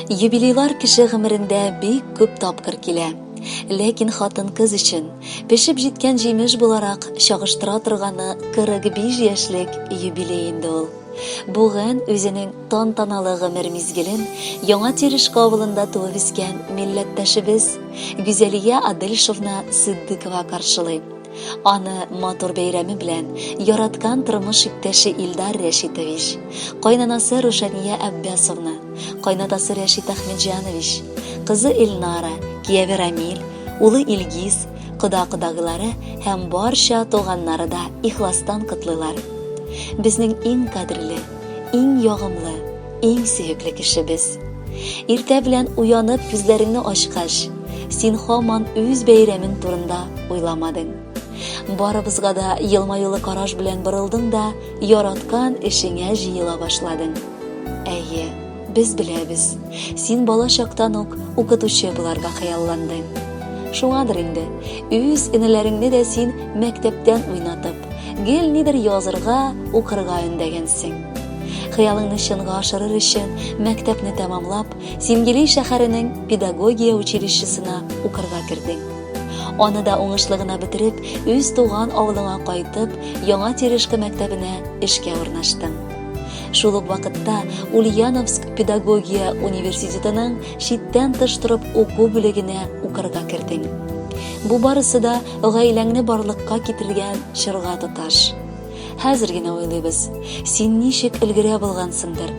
Юбилейлар кеше гомерендә бик күп тапкыр килә. Ләкин хатын-кыз өчен пешеп җиткән җимеш буларак чагыштыра торганы 45 яшьлек юбилей инде ул. Бүген үзенең тантаналы гомер мизгелен Яңа Терешка авылында туып үскән милләттәшебез Гүзәлия Адельшевна Сыддыкова каршылый. Аны матур бәйрәме белән яраткан тормыш иптәше Илдар Рәшитович, кайнанасы Рушания Аббасовна, кайнатасы Рәшит Әхмәтҗанович, кызы Илнара, кияве Рамил, улы Илгиз, кода-кодагылары һәм барча туганнары да ихластан котлыйлар. Безнең иң кадерле, иң ягымлы, иң сөекле кешебез. Иртә белән уянып күзләреңне ачкач, син һаман үз бәйрәмең турында уйламадың. Барыбызга да елмаюлы караш белән борылдың да яраткан эшеңә җыела башладың. Әйе, без беләбез, син бала чактан ук укытучы буларга хыялландың. Шуңадыр инде, үз энеләреңне дә син мәктәптән уйнатып, гел нидер язырга, укырга өндәгәнсең. Хыялыңны чынга ашырыр өчен мәктәпне тәмамлап, Симгели шәһәренең педагогия училищесына укырга кирдең. Аны да уңышлы гына бетереп, үз туган авылыңа кайтып, Яңа Терешка мәктәбенә эшкә урнаштың. Шул ук вакытта Ульяновск педагогия университетының читтән тыш торып уку бүлегенә укырга кирдең. Бу барысы да гаиләңне барлыкка китергән чорга тоташ. Хәзер генә уйлыйбыз, син ничек өлгерә булгансыңдыр.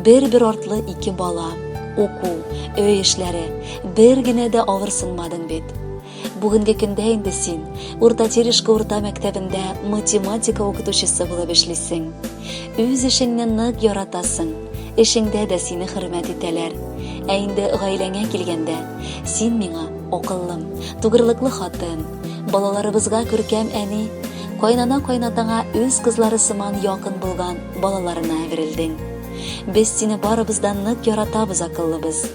Бер артлы 2 бала, уку, өй эшләре, бер генә дә авырсынмадың бит. Бүгенге көндә инде син Урта Терешка урта мәктәбендә математика укытучысы булып эшлисең. Үз эшеңне нык яратасың, эшеңдә дә сине хөрмәт итәләр. Ә инде гаиләңә килгәндә, син миңа акыллым, тугрылыклы хатын, балаларыбызга күркәм әни, кайнана-кайнатаңа үз кызлары сыман якын булган балаларына әверелдең. Без сине барыбыздан нык яратабыз, акыллыбыз.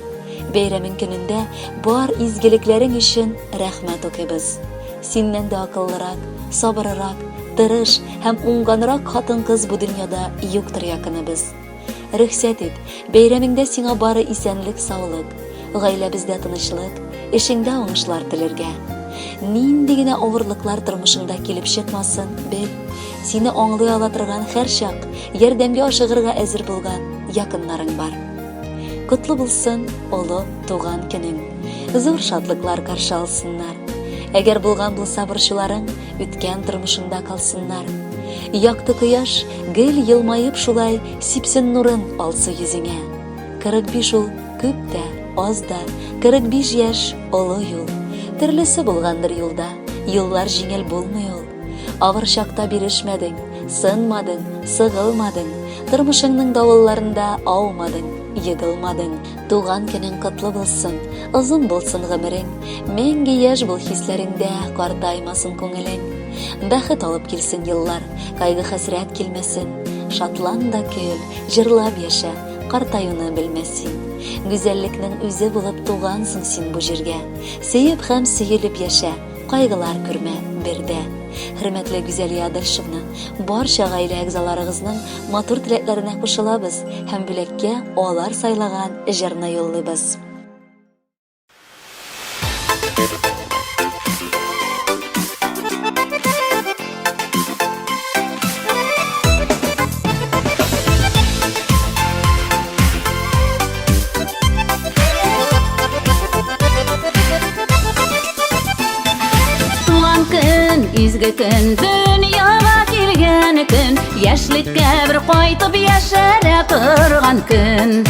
Бәйрәмең көнендә бар изгелекләрең өчен рәхмәт укыйбыз. Синнән дә акыллырак, сабыррак, тырыш һәм уңганрак хатын-кыз бу дөньяда юктыр якыныбыз. Рөхсәт ит, бәйрәмеңдә сиңа бары исәнлек, саулык, гаиләбездә тынычлык, эшеңдә уңышлар теләргә. Нинди генә авырлыклар тормышыңда килеп чыкмасын, бел, сине аңлый ала торган һәрчак ярдәмгә ашыгырга әзер булган якыннарың бар. Котлы булсын олы туган көнең. Зур шатлыклар каршы алсыннар. Әгәр булган булса борчуларың үткән тормышыңда калсыннар. Якты кояш гел елмаеп шулай сипсен нурын алсы йөзеңә. 45 ул күп тә, аз да, 45 яшь олы юл. Төрлесе булгандыр юлда, юллар җиңел булмый ул. Авыр чакта бирешмәдең, сынмадың, сыгылмадың, тормышыңның давылларында аумадың. Егылмадың, туган көнең котлы булсын, озын булсын гомерең, мәңге яшь бул хисләреңдә, картаймасын күңелең. Бәхет алып килсен еллар, кайгы хәсрәт килмәсен, шатлан да көл, җырлап яшә, картаюны белмәсен. Гүзәллекнең үзе булып тугансың син бу җиргә, сөеп һәм сөелеп яшә, кайгылар күрмә бердә. Хөрмәтле Гүзәлия Адельшевна, барча гаилә әгъзаларыгызның матур теләкләренә кушылабыз һәм бүләккә алар сайлаган җырны юллыйбыз. Изге көн, дөньяга килгән көн, яшьлеккә бер кайтып яшәрә торган көн.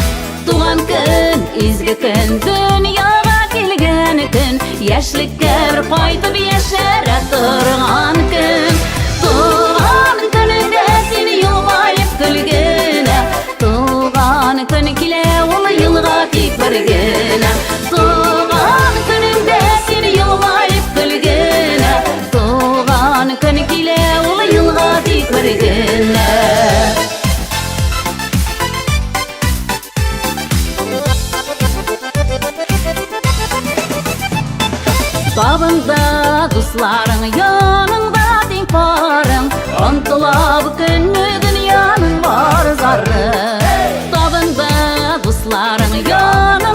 Туган көн, изге көн, дөньяга килгән көн, яшьлеккә бер кайтып яшәрә торган көн. Туган көнеңдә син елмаеп көлгәнә, туган көн килә ул елга тик бер генә. Туган көнеңдә син елмаеп көлгәнә, көн килә ул елга тик бер генә. Табында дусларың, яныңда тиңпарың, ынтыла бу көнне дөньяның бар зары. Табында дусларың, яныңда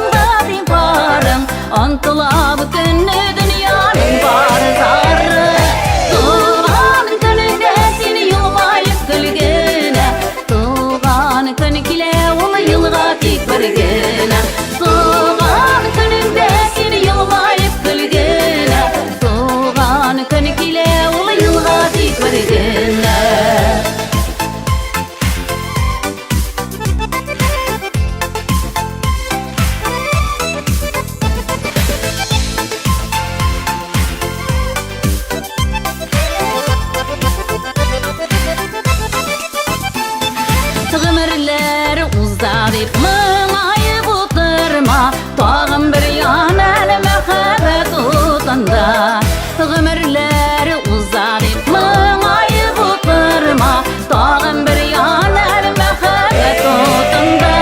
dip mıngayıp oturma Tağım bir yanel mehabet utanda Gümürleri uza dip mıngayıp oturma Tağım bir yanel mehabet utanda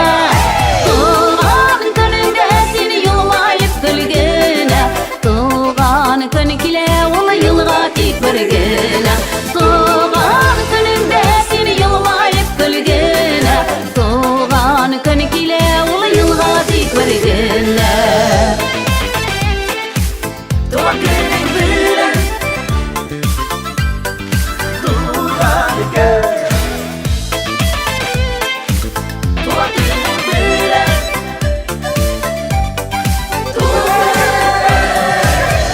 Tuğan gününde seni yılmayıp gülgüne Tuğan günükile ulu yılga tik birgine Tuğan gününde seni yılmayıp gülgüne Tuğan günükile ulu yılga tik birgine Tuğan günün bilen Tuğan gün Tuğan günün bilen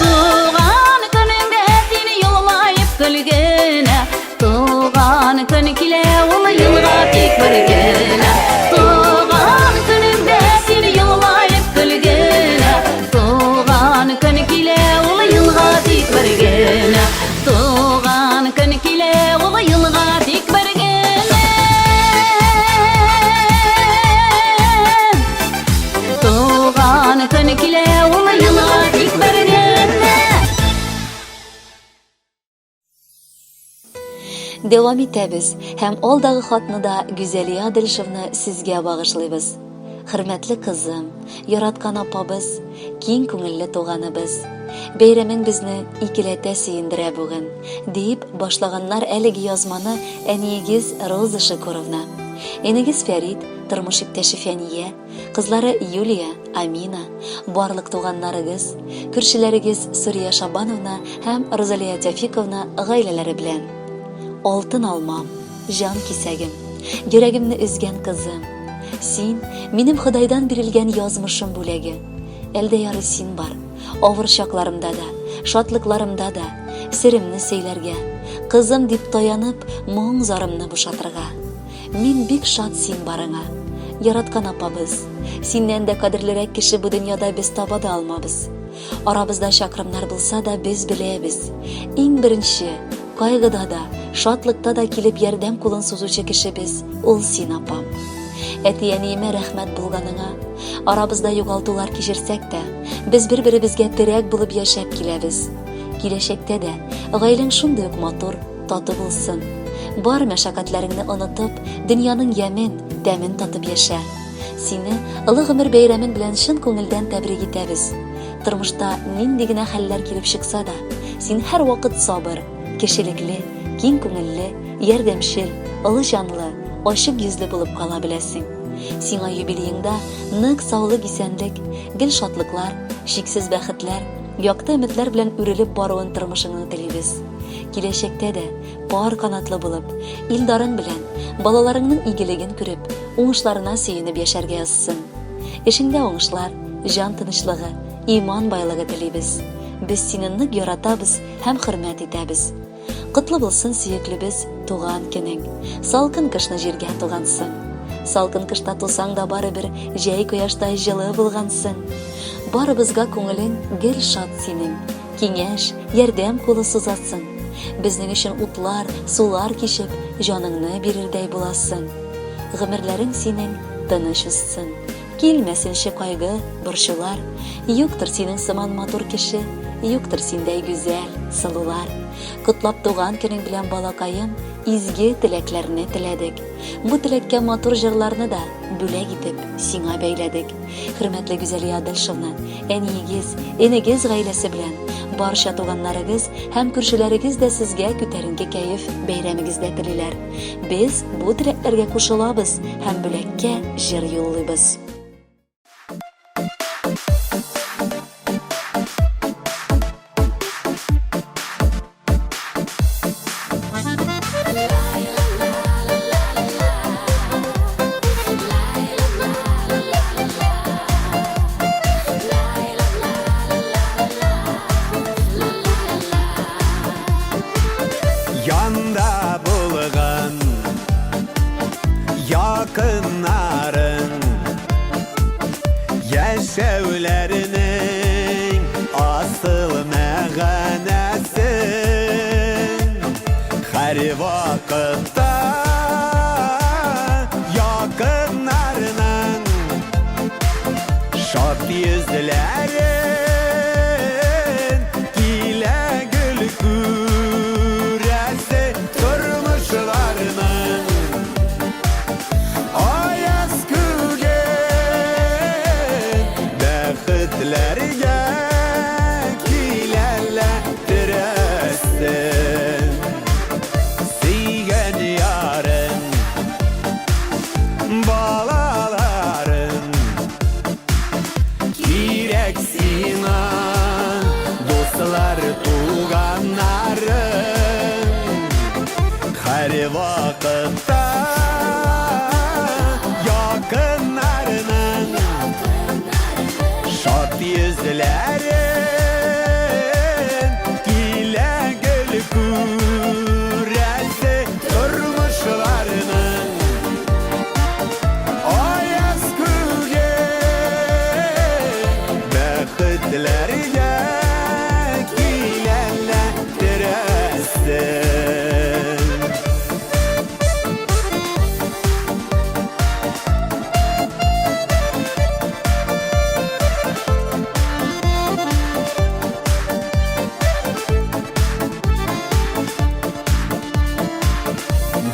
Tuğan gününde seni yılmayıp gülgüne Tuğan günükile ulu yılga tik birgine Tuğan gününde seni yılmayıp gülgüne Tuğan günükile ulu yılga tik birgine Tuğan günükile ulu yılga tik birgine Tuğan günükile ulu yılga tik birgine Devam etamiz hem alдағы xatni da Güzeliya Adilshevni sizga bag'ishlaymiz. Hurmatli qizim, yaratgan opamiz, keng ko'ngilli tug'animiz. Bayraming bizni ikilata suyindira bugun, deb boshlaganlar haligi yozmani aniyigiz Roza Shukurovna. Enigiz Farid, turmush iqtashi Faniya, qizlari Yuliya, Amina, barliq tug'anlarigiz, ko'rshilarigiz Suriya Shabanovna ham Rozaliya Tafikovna g'aylalari bilan. Oltin olmam, jon kesagim, yuragimni uzgan qizim. Sen mening Xudodan berilgan yozmishim bo'lagi. Elda yori sen bor. Og'ir shoqlarimda da, shodliklarimda da, sirimni seylarga, qizim deb toyanib, mo'ngzorimni bo'shatirga. Men bek shod sen boring'a. Yaratgan opamiz, sendan da qadrliroq kishi bu dunyoda biz topa olmabız. Orabizda shakrimlar bo'lsa da biz bilamiz. Eng birinchi qayg'ida da, shodlikda da kelib yordam qo'lin suzuvchi kishi biz, ul sen opam. Etiyanime rahmat bo'lganingga, orabizda yo'g'oltular kechirsak-da, biz bir-birimizga tirak bo'lib yashab kelamiz. Kelashakda da g'ayling shunday motor, totib bo'lsin. Bor mashaqqatlaringni unutib, dunyoning yamin, damin totib yasha. Seni ulug' umr bayraming bilan shin ko'ngildan tabrik etamiz. Turmushda nindigina hallar kelib chiqsa da, sen har vaqt sabr, kishilikli, keng ko'ngilli, yordamchil, olishanli, ochiq yuzli bo'lib qola bilasing. Senga yubileyingda nig sog'lik, esanlik, gil shodliklar, cheksiz baxtlar, yoqti umidlar bilan urilib boruvin turmushingni tilaymiz. Kelashakda da bor qanotli bo'lib, ildoring bilan bolalaringning igiligini ko'rib, o'ngishlarına suyunib yasharga yozsin. Ishingda o'ngishlar, jon tinchligi, iymon boyligi tilaymiz. Biz seni nig yaratamiz, ham hurmat etamiz. Qutlu bo'lsin suyukli biz tug'an kuning. Salqin qishni yerga tug'ansin. Salqin qishda to'sang da baribir jay quyoshday jili bo'lgansin. Baribizga ko'ngling gil shod sening. Kengash, yordam qo'li suzatsin. Bizning uchun o'tlar, suvlar keshib, joningni berirday bo'lasin. G'imrlaring sening tinish o'ssin. Kelmasin shi qayg'u, burshlar. Yo'qdir sening simon motor kishi, yo'qdir senday go'zal, sulular. Qutlab tug'an kuning bilan bolaqayim, izgi tilaklarni tiladik. Bu tilakka motor jig'larni da bo'lak etib senga bayladik. Hurmatli Güzeliya Adilshevni, enigiz, enigiz g'aylasi bilan barcha tug'anlarigiz ham ko'rshilaringiz da sizga ko'tarinki kayf bayramingizda tilaylar. Biz bu tilaklarga qo'shilamiz ham bo'lakka jir yo'llaymiz. Yanda bulgan yakınların yüzlerin Gile gül küresi Durmuşlarının Ayaz kügen Bəxtlərgə Gilələrdirəsin Siygen yarın Balaların Kireksina Dostlar tuğanların Her vakitte Yakınlarının Şad yüzlerin Gile gül küresi Durmuşlarının Ayaz kügen Bəxtlərgə Gilələrdirəsin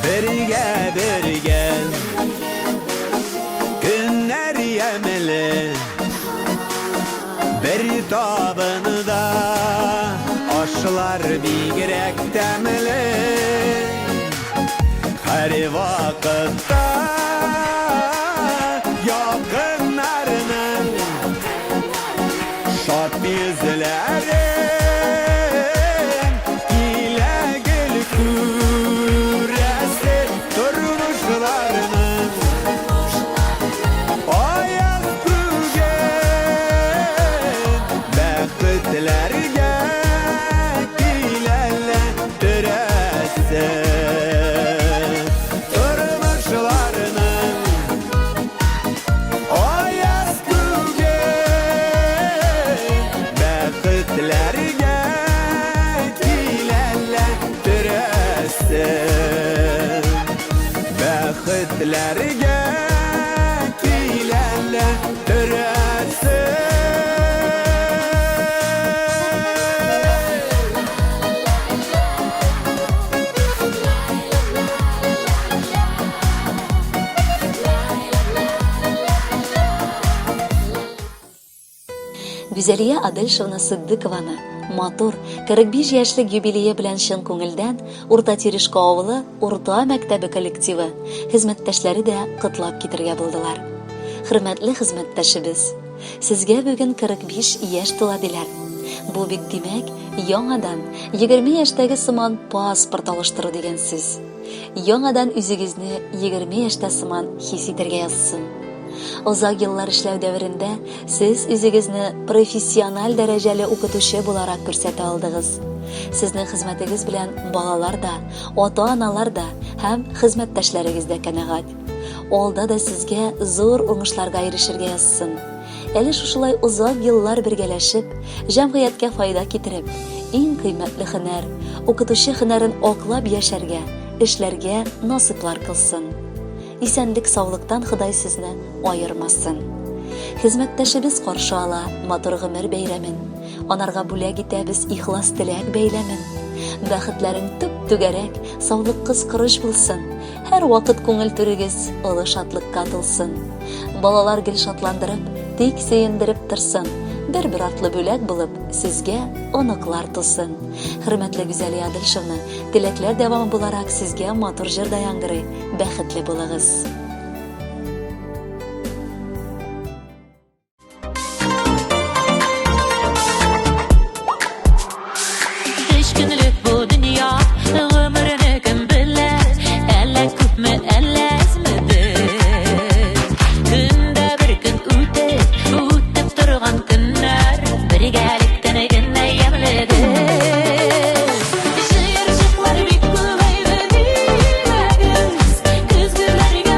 Birge birge Günler yemeli Bir tabında Aşlar bigrek temeli Her vakitte Yakınlarının Şad yüzlerin Gile gül küresi Durmuşlarının Ayaz kügen Bəxtlərgə Gilələrdirəsin Durmuşlarının Ayaz kügen Bəxtlərgə Gilələrdirəsin Bəxtlərgə Гүзәлия Адельшевна Сыддыкованы матур 45 яшьлек юбилее белән чын күңелдән Урта Терешка авылы Урта мәктәбе коллективы, хезмәттәшләре дә котлап китергә булдылар. Хөрмәтле хезмәттәшебез, сезгә бүген 45 яшь тула диләр. Бу бик димәк, яңадан 20 яшьтәге сыман паспорт алыштыру дигән сүз. Яңадан үзегезне 20 яшьтә сыман хис итәргә язсын. Озак еллар эшләү дәверендә сез үзегезне профессиональ дәрәҗәле укытучы буларак күрсәтә алдыгыз. Сезнең хезмәтегез белән балалар да, ата-аналар да һәм хезмәттәшләрегез дә канәгать. Алда да сезгә зур уңышларга ирешергә язсын. Әле шушылай озак еллар бергәләшеп, җәмгыятькә файда китереп, иң кыйммәтле һөнәр, укытучы һөнәрен аклап яшәргә, эшләргә насыйплар кылсын. Исәнлек, саулыктан Ходай сезне айырмасын. Хезмәттәшебез каршы ала матур гомер бәйрәмен. Анарга бүләк итәбез ихлас теләк бәйләмен. Бәхетләрең түп-түгәрәк, саулык кызкырыш булсын. Һәр вакыт күңел түрегез олы шатлыкка тулсын. Балалар гел шатландырып, тик сөендереп торсын. Бер артлы бүләк булып, сезгә оныклар тусын. Хөрмәтле Гүзәлия Адельшевна, теләкләр дәвамы буларак сезгә матур җыр да яңгырый. Бәхетле булыгыз. Şiircikler bir kuvayı dinləginiz, küzgülərgə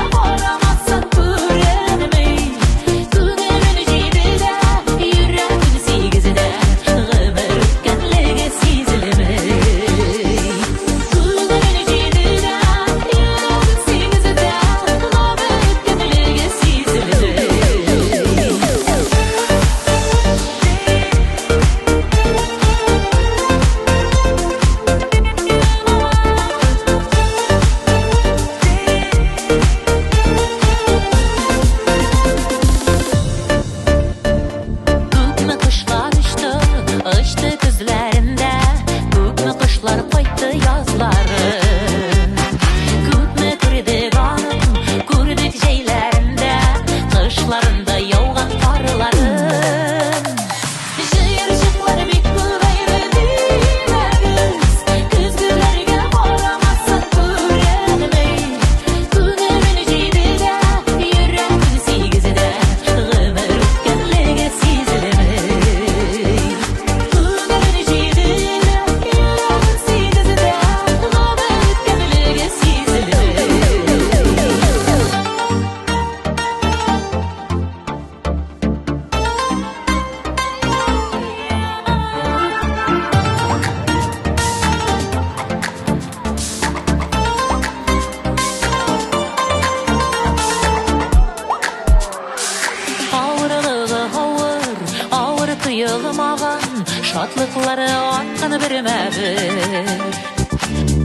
йылмаган, шатлыклары аткан бер мәгъбәт.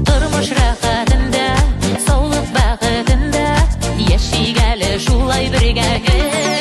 Тормыш рәхәтендә, саулык бәхетендә, яшик әле шулай бергә.